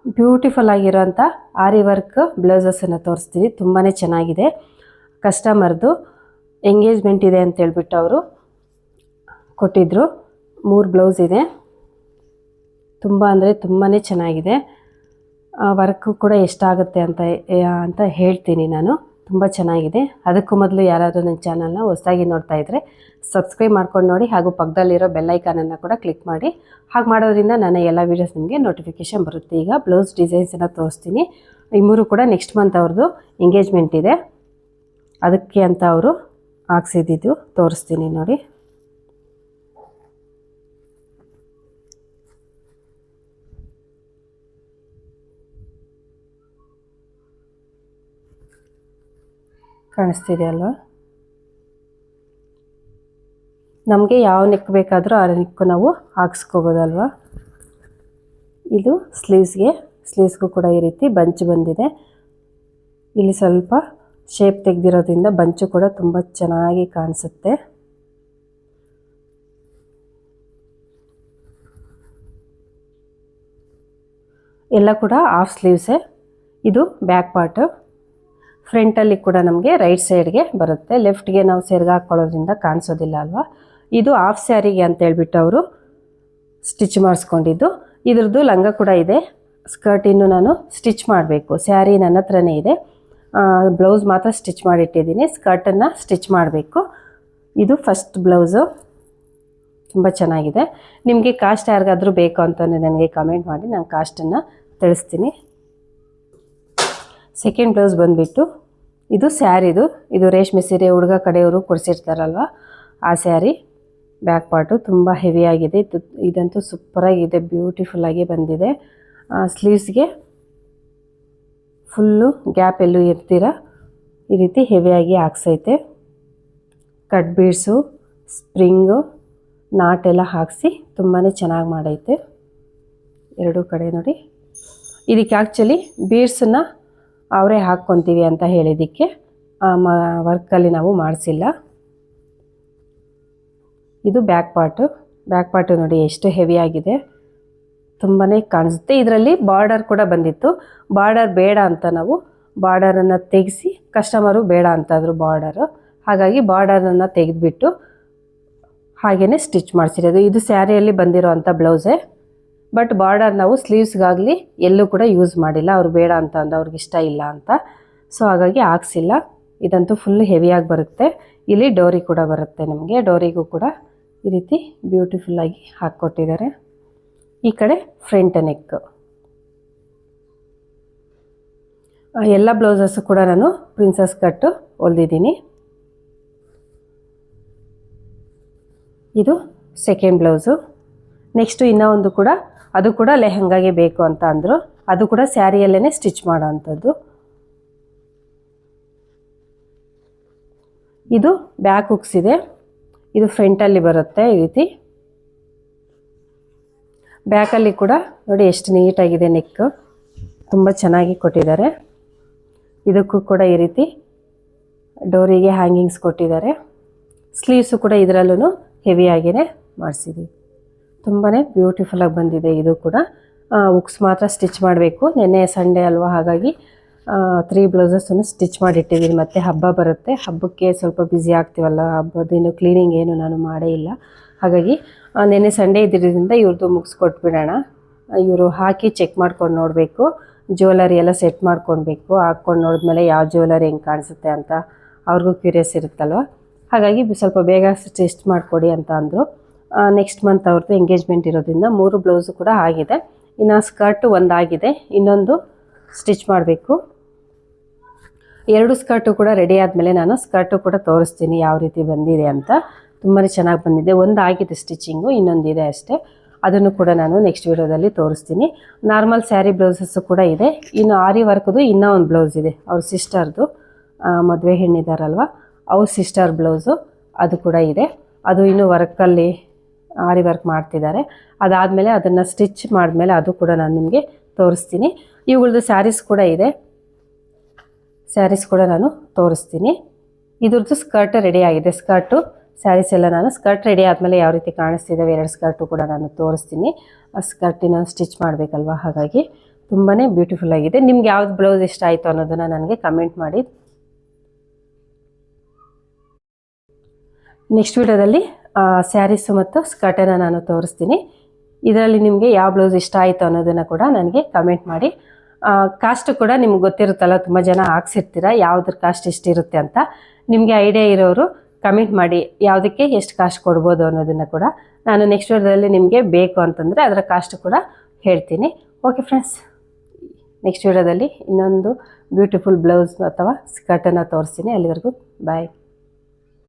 Beautiful ಆಗಿರೋಂಥ ಆರಿ work ಬ್ಲೌಸಸನ್ನು ತೋರಿಸ್ತೀನಿ. ತುಂಬಾ ಚೆನ್ನಾಗಿದೆ. ಕಸ್ಟಮರ್ದು ಎಂಗೇಜ್ಮೆಂಟ್ ಇದೆ ಅಂತ ಹೇಳ್ಬಿಟ್ಟು ಅವರು ಕೊಟ್ಟಿದ್ದರು. 3 ಬ್ಲೌಸ್ ಇದೆ. ತುಂಬ ಅಂದರೆ ತುಂಬಾ ಚೆನ್ನಾಗಿದೆ. ವರ್ಕು ಕೂಡ ಎಷ್ಟಾಗುತ್ತೆ ಅಂತ ಹೇಳ್ತೀನಿ ನಾನು. ತುಂಬ ಚೆನ್ನಾಗಿದೆ. ಅದಕ್ಕೂ ಮೊದಲು ಯಾರಾದರೂ ನನ್ನ ಚಾನಲ್ನ ಹೊಸದಾಗಿ ನೋಡ್ತಾ ಇದ್ದರೆ ಸಬ್ಸ್ಕ್ರೈಬ್ ಮಾಡ್ಕೊಂಡು ನೋಡಿ, ಹಾಗೂ ಪಕ್ಕದಲ್ಲಿರೋ ಬೆಲ್ಲೈಕಾನನ್ನು ಕೂಡ ಕ್ಲಿಕ್ ಮಾಡಿ. ಹಾಗೆ ಮಾಡೋದ್ರಿಂದ ನನ್ನ ಎಲ್ಲ ವೀಡಿಯೋಸ್ ನಿಮಗೆ ನೋಟಿಫಿಕೇಷನ್ ಬರುತ್ತೆ. ಈಗ ಬ್ಲೌಸ್ ಡಿಸೈನ್ಸನ್ನು ತೋರಿಸ್ತೀನಿ. ಈ 3 ಕೂಡ ನೆಕ್ಸ್ಟ್ ಮಂತ್ ಅವ್ರದ್ದು ಎಂಗೇಜ್ಮೆಂಟ್ ಇದೆ, ಅದಕ್ಕೆ ಅಂತ ಅವರು ಹಾಕ್ಸಿದ್ದು ತೋರಿಸ್ತೀನಿ ನೋಡಿ. ಕಾಣಿಸ್ತಿದೆ ಅಲ್ವಾ? ನಮಗೆ ಯಾವ ನೆಕ್ ಬೇಕಾದರೂ ಆ ನೆಕ್ಕು ನಾವು ಹಾಕ್ಸ್ಕೋಬೋದಲ್ವ. ಇದು ಸ್ಲೀವ್ಸ್ಗೂ ಕೂಡ ಈ ರೀತಿ ಬಂಚ್ ಬಂದಿದೆ. ಇಲ್ಲಿ ಸ್ವಲ್ಪ ಶೇಪ್ ತೆಗೆದಿರೋದ್ರಿಂದ ಬಂಚು ಕೂಡ ತುಂಬ ಚೆನ್ನಾಗಿ ಕಾಣಿಸುತ್ತೆ. ಎಲ್ಲ ಕೂಡ ಹಾಫ್ ಸ್ಲೀವ್ಸೇ. ಇದು ಬ್ಯಾಕ್ ಪಾರ್ಟು. ಫ್ರಂಟಲ್ಲಿ ಕೂಡ ನಮಗೆ ರೈಟ್ ಸೈಡ್ಗೆ ಬರುತ್ತೆ. ಲೆಫ್ಟ್ಗೆ ನಾವು ಸೆರ್ಗ ಹಾಕ್ಕೊಳ್ಳೋದ್ರಿಂದ ಕಾಣಿಸೋದಿಲ್ಲ ಅಲ್ವಾ. ಇದು ಹಾಫ್ ಸ್ಯಾರಿಗೆ ಅಂತ ಹೇಳ್ಬಿಟ್ಟು ಅವರು ಸ್ಟಿಚ್ ಮಾಡಿಸ್ಕೊಂಡಿದ್ದು. ಇದ್ರದ್ದು ಲಂಗ ಕೂಡ ಇದೆ. ಸ್ಕರ್ಟ್ ಇನ್ನು ನಾನು ಸ್ಟಿಚ್ ಮಾಡಬೇಕು. ಸ್ಯಾರಿ ನನ್ನ ಹತ್ರನೇ ಇದೆ, ಬ್ಲೌಸ್ ಮಾತ್ರ ಸ್ಟಿಚ್ ಮಾಡಿಟ್ಟಿದ್ದೀನಿ. ಸ್ಕರ್ಟನ್ನು ಸ್ಟಿಚ್ ಮಾಡಬೇಕು. ಇದು ಫಸ್ಟ್ ಬ್ಲೌಸು. ತುಂಬ ಚೆನ್ನಾಗಿದೆ. ನಿಮಗೆ ಕಾಸ್ಟ್ ಯಾರಿಗಾದರೂ ಬೇಕು ಅಂತಂದರೆ ನನಗೆ ಕಮೆಂಟ್ ಮಾಡಿ, ನಾನು ಕಾಸ್ಟನ್ನು ತಿಳಿಸ್ತೀನಿ. ಸೆಕೆಂಡ್ ಬ್ಲೌಸ್ ಬಂದುಬಿಟ್ಟು ಇದು ಸ್ಯಾರಿದು. ಇದು ರೇಷ್ಮೆ ಸೀರೆ ಹುಡುಗ ಕಡೆಯವರು ಕೊಡಿಸಿರ್ತಾರಲ್ವ, ಆ ಸ್ಯಾರಿ. ಬ್ಯಾಕ್ ಪಾರ್ಟು ತುಂಬ ಹೆವಿಯಾಗಿದೆ. ಇದಂತೂ ಸೂಪರಾಗಿದೆ, ಬ್ಯೂಟಿಫುಲ್ಲಾಗಿ ಬಂದಿದೆ. ಸ್ಲೀವ್ಸ್ಗೆ ಫುಲ್ಲು ಗ್ಯಾಪ್ ಎಲ್ಲೂ ಇರ್ತೀರ ಈ ರೀತಿ ಹೆವಿಯಾಗಿ ಹಾಕ್ಸೈತೆ. ಕಟ್ ಬೀಡ್ಸು, ಸ್ಪ್ರಿಂಗು, ನಾಟೆಲ್ಲ ಹಾಕಿಸಿ ತುಂಬಾ ಚೆನ್ನಾಗಿ ಮಾಡೈತೆ ಎರಡೂ ಕಡೆ ನೋಡಿ. ಇದಕ್ಕೆ ಆ್ಯಕ್ಚುಲಿ ಬೀಡ್ಸನ್ನು ಅವರೇ ಹಾಕ್ಕೊತೀವಿ ಅಂತ ಹೇಳಿದ್ದಕ್ಕೆ ವರ್ಕಲ್ಲಿ ನಾವು ಮಾಡಿಸಿಲ್ಲ. ಇದು ಬ್ಯಾಕ್ ಪಾರ್ಟು ನೋಡಿ ಎಷ್ಟು ಹೆವಿಯಾಗಿದೆ, ತುಂಬಾ ಕಾಣಿಸುತ್ತೆ. ಇದರಲ್ಲಿ ಬಾರ್ಡರ್ ಕೂಡ ಬಂದಿತ್ತು. ಬಾರ್ಡರ್ ಬೇಡ ಅಂತ ನಾವು ಬಾರ್ಡರನ್ನು ತೆಗೆಸಿ, ಕಸ್ಟಮರು ಬೇಡ ಅಂತಾದರು ಬಾರ್ಡರು. ಹಾಗಾಗಿ ಬಾರ್ಡರನ್ನು ತೆಗೆದುಬಿಟ್ಟು ಹಾಗೆಯೇ ಸ್ಟಿಚ್ ಮಾಡಿಸಿರೋದು. ಇದು ಸ್ಯಾರಿಯಲ್ಲಿ ಬಂದಿರೋ ಅಂಥ ಬ್ಲೌಸೇ, ಬಟ್ ಬಾರ್ಡರ್ ನಾವು ಸ್ಲೀವ್ಸ್ಗಾಗಲಿ ಎಲ್ಲೂ ಕೂಡ ಯೂಸ್ ಮಾಡಿಲ್ಲ. ಅವ್ರು ಬೇಡ ಅಂತ ಅವ್ರಿಗೆ ಇಷ್ಟ ಇಲ್ಲ ಅಂತ, ಸೊ ಹಾಗಾಗಿ ಹಾಕ್ಸಿಲ್ಲ. ಇದಂತೂ ಫುಲ್ ಹೆವಿಯಾಗಿ ಬರುತ್ತೆ. ಇಲ್ಲಿ ಡೋರಿ ಕೂಡ ಬರುತ್ತೆ ನಮಗೆ. ಡೋರಿಗೂ ಕೂಡ ಈ ರೀತಿ ಬ್ಯೂಟಿಫುಲ್ಲಾಗಿ ಹಾಕ್ಕೊಟ್ಟಿದ್ದಾರೆ. ಈ ಕಡೆ ಫ್ರಂಟ್ ನೆಕ್. ಎಲ್ಲ ಬ್ಲೌಸಸ್ಸು ಕೂಡ ನಾನು ಪ್ರಿನ್ಸಸ್ ಕಟ್ಟು ಹೊಲ್ದಿದ್ದೀನಿ. ಇದು ಸೆಕೆಂಡ್ ಬ್ಲೌಸು. ನೆಕ್ಸ್ಟು ಇನ್ನೂ ಒಂದು ಕೂಡ, ಅದು ಕೂಡ ಲೆಹಂಗಾಗೆ ಬೇಕು ಅಂತ ಅಂದರು. ಅದು ಕೂಡ ಸ್ಯಾರಿಯಲ್ಲೇ ಸ್ಟಿಚ್ ಮಾಡೋ ಅಂಥದ್ದು. ಇದು ಬ್ಯಾಕ್ ಹುಕ್ಸ್ ಇದೆ. ಇದು ಫ್ರಂಟಲ್ಲಿ ಬರುತ್ತೆ ಈ ರೀತಿ. ಬ್ಯಾಕಲ್ಲಿ ಕೂಡ ನೋಡಿ ಎಷ್ಟು ನೀಟಾಗಿದೆ ನೆಕ್, ತುಂಬ ಚೆನ್ನಾಗಿ ಕೊಟ್ಟಿದ್ದಾರೆ. ಇದಕ್ಕೂ ಕೂಡ ಈ ರೀತಿ ಡೋರಿಗೆ ಹ್ಯಾಂಗಿಂಗ್ಸ್ ಕೊಟ್ಟಿದ್ದಾರೆ. ಸ್ಲೀವ್ಸು ಕೂಡ ಇದರಲ್ಲೂ ಹೆವಿಯಾಗಿಯೇ ಮಾಡಿಸಿದ್ದೀವಿ. ತುಂಬಾ ಬ್ಯೂಟಿಫುಲ್ಲಾಗಿ ಬಂದಿದೆ. ಇದು ಕೂಡ ಹುಕ್ಸ್ ಮಾತ್ರ ಸ್ಟಿಚ್ ಮಾಡಬೇಕು. ನೆನ್ನೆ ಸಂಡೇ ಅಲ್ವಾ, ಹಾಗಾಗಿ 3 ಬ್ಲೌಸಸ್ಸನ್ನು ಸ್ಟಿಚ್ ಮಾಡಿಟ್ಟಿದ್ದೀನಿ. ಮತ್ತು ಹಬ್ಬ ಬರುತ್ತೆ, ಹಬ್ಬಕ್ಕೆ ಸ್ವಲ್ಪ ಬ್ಯುಸಿ ಆಗ್ತೀವಲ್ಲ, ಹಬ್ಬದೇನು ಕ್ಲೀನಿಂಗ್ ಏನು ನಾನು ಮಾಡೇ ಇಲ್ಲ. ಹಾಗಾಗಿ ನೆನ್ನೆ ಸಂಡೇ ಇದ್ದಿದ್ದರಿಂದ ಇವ್ರದ್ದು ಮುಗಿಸ್ಕೊಟ್ಬಿಡೋಣ. ಇವರು ಹಾಕಿ ಚೆಕ್ ಮಾಡ್ಕೊಂಡು ನೋಡಬೇಕು. ಜ್ಯುವೆಲರಿ ಎಲ್ಲ ಸೆಟ್ ಮಾಡ್ಕೊಳ್ಬೇಕು. ಹಾಕ್ಕೊಂಡು ನೋಡಿದ್ಮೇಲೆ ಯಾವ ಜ್ಯುವೆಲರಿ ಹೆಂಗೆ ಕಾಣಿಸುತ್ತೆ ಅಂತ ಅವ್ರಿಗೂ ಕ್ಯೂರಿಯಸ್ ಇರುತ್ತಲ್ವ. ಹಾಗಾಗಿ ಸ್ವಲ್ಪ ಬೇಗ ಸ್ಟಿಚ್ ಮಾಡಿಕೊಡಿ ಅಂತ ಅಂದರು. ನೆಕ್ಸ್ಟ್ ಮಂತ್ ಅವ್ರದ್ದು ಎಂಗೇಜ್ಮೆಂಟ್ ಇರೋದ್ರಿಂದ 3 ಬ್ಲೌಸು ಕೂಡ ಆಗಿದೆ. ಇನ್ನು ಸ್ಕರ್ಟು ಒಂದಾಗಿದೆ, ಇನ್ನೊಂದು ಸ್ಟಿಚ್ ಮಾಡಬೇಕು. 2 ಸ್ಕರ್ಟು ಕೂಡ ರೆಡಿ ಆದಮೇಲೆ ನಾನು ಸ್ಕರ್ಟು ಕೂಡ ತೋರಿಸ್ತೀನಿ ಯಾವ ರೀತಿ ಬಂದಿದೆ ಅಂತ. ತುಂಬಾ ಚೆನ್ನಾಗಿ ಬಂದಿದೆ. ಒಂದು ಆಗಿದೆ ಸ್ಟಿಚಿಂಗು, ಇನ್ನೊಂದಿದೆ ಅಷ್ಟೇ. ಅದನ್ನು ಕೂಡ ನಾನು ನೆಕ್ಸ್ಟ್ ವೀಡಿಯೋದಲ್ಲಿ ತೋರಿಸ್ತೀನಿ. ನಾರ್ಮಲ್ ಸ್ಯಾರಿ ಬ್ಲೌಸಸ್ಸು ಕೂಡ ಇದೆ. ಇನ್ನು ಆರಿ ವರ್ಕ್ದು ಇನ್ನೂ ಒಂದು ಬ್ಲೌಸ್ ಇದೆ, ಅವ್ರ ಸಿಸ್ಟರ್ದು, ಮದುವೆ ಹೆಣ್ಣಿದಾರಲ್ವ ಅವ್ರ ಸಿಸ್ಟರ್ ಬ್ಲೌಸು, ಅದು ಕೂಡ ಇದೆ. ಅದು ಇನ್ನೂ ವರ್ಕಲ್ಲಿ ಆರಿ ವರ್ಕ್ ಮಾಡ್ತಿದ್ದಾರೆ. ಅದಾದಮೇಲೆ ಅದನ್ನು ಸ್ಟಿಚ್ ಮಾಡಿದ್ಮೇಲೆ ಅದು ಕೂಡ ನಾನು ನಿಮಗೆ ತೋರಿಸ್ತೀನಿ. ಇವುಗಳದ್ದು ಸ್ಯಾರೀಸ್ ಕೂಡ ಇದೆ, ಸ್ಯಾರೀಸ್ ಕೂಡ ನಾನು ತೋರಿಸ್ತೀನಿ. ಇದ್ರದ್ದು ಸ್ಕರ್ಟ್ ರೆಡಿ ಆಗಿದೆ. ಸ್ಕರ್ಟು ಸ್ಯಾರೀಸ್ ಎಲ್ಲ ನಾನು ಸ್ಕರ್ಟ್ ರೆಡಿ ಆದಮೇಲೆ ಯಾವ ರೀತಿ ಕಾಣಿಸ್ತಿದ್ದಾವೆ 2 ಸ್ಕರ್ಟು ಕೂಡ ನಾನು ತೋರಿಸ್ತೀನಿ. ಆ ಸ್ಕರ್ಟಿನ ಸ್ಟಿಚ್ ಮಾಡಬೇಕಲ್ವ, ಹಾಗಾಗಿ ತುಂಬಾ ಬ್ಯೂಟಿಫುಲ್ ಆಗಿದೆ. ನಿಮ್ಗೆ ಯಾವ್ದು ಬ್ಲೌಸ್ ಇಷ್ಟ ಆಯಿತು ಅನ್ನೋದನ್ನು ನನಗೆ ಕಮೆಂಟ್ ಮಾಡಿ. ನೆಕ್ಸ್ಟ್ ವಿಡಿಯೋದಲ್ಲಿ ಸ್ಯಾರೀಸು ಮತ್ತು ಸ್ಕರ್ಟನ್ನು ನಾನು ತೋರಿಸ್ತೀನಿ. ಇದರಲ್ಲಿ ನಿಮಗೆ ಯಾವ ಬ್ಲೌಸ್ ಇಷ್ಟ ಆಯಿತು ಅನ್ನೋದನ್ನು ಕೂಡ ನನಗೆ ಕಮೆಂಟ್ ಮಾಡಿ. ಕಾಸ್ಟು ಕೂಡ ನಿಮ್ಗೆ ಗೊತ್ತಿರುತ್ತಲ್ಲ, ತುಂಬ ಜನ ಹಾಕ್ಸಿರ್ತೀರ ಯಾವುದ್ರ ಕಾಸ್ಟ್ ಎಷ್ಟಿರುತ್ತೆ ಅಂತ. ನಿಮಗೆ ಐಡಿಯಾ ಇರೋರು ಕಮೆಂಟ್ ಮಾಡಿ ಯಾವುದಕ್ಕೆ ಎಷ್ಟು ಕಾಸ್ಟ್ ಕೊಡ್ಬೋದು ಅನ್ನೋದನ್ನು ಕೂಡ ನಾನು ನೆಕ್ಸ್ಟ್ ವಿಡಿಯೋದಲ್ಲಿ ನಿಮಗೆ ಬೇಕು ಅಂತಂದರೆ ಅದರ ಕಾಸ್ಟ್ ಕೂಡ ಹೇಳ್ತೀನಿ. ಓಕೆ ಫ್ರೆಂಡ್ಸ್, ನೆಕ್ಸ್ಟ್ ವಿಡಿಯೋದಲ್ಲಿ ಇನ್ನೊಂದು ಬ್ಯೂಟಿಫುಲ್ ಬ್ಲೌಸ್ ಅಥವಾ ಸ್ಕರ್ಟನ್ನು ತೋರಿಸ್ತೀನಿ. ಅಲ್ಲಿವರೆಗೂ ಬಾಯ್.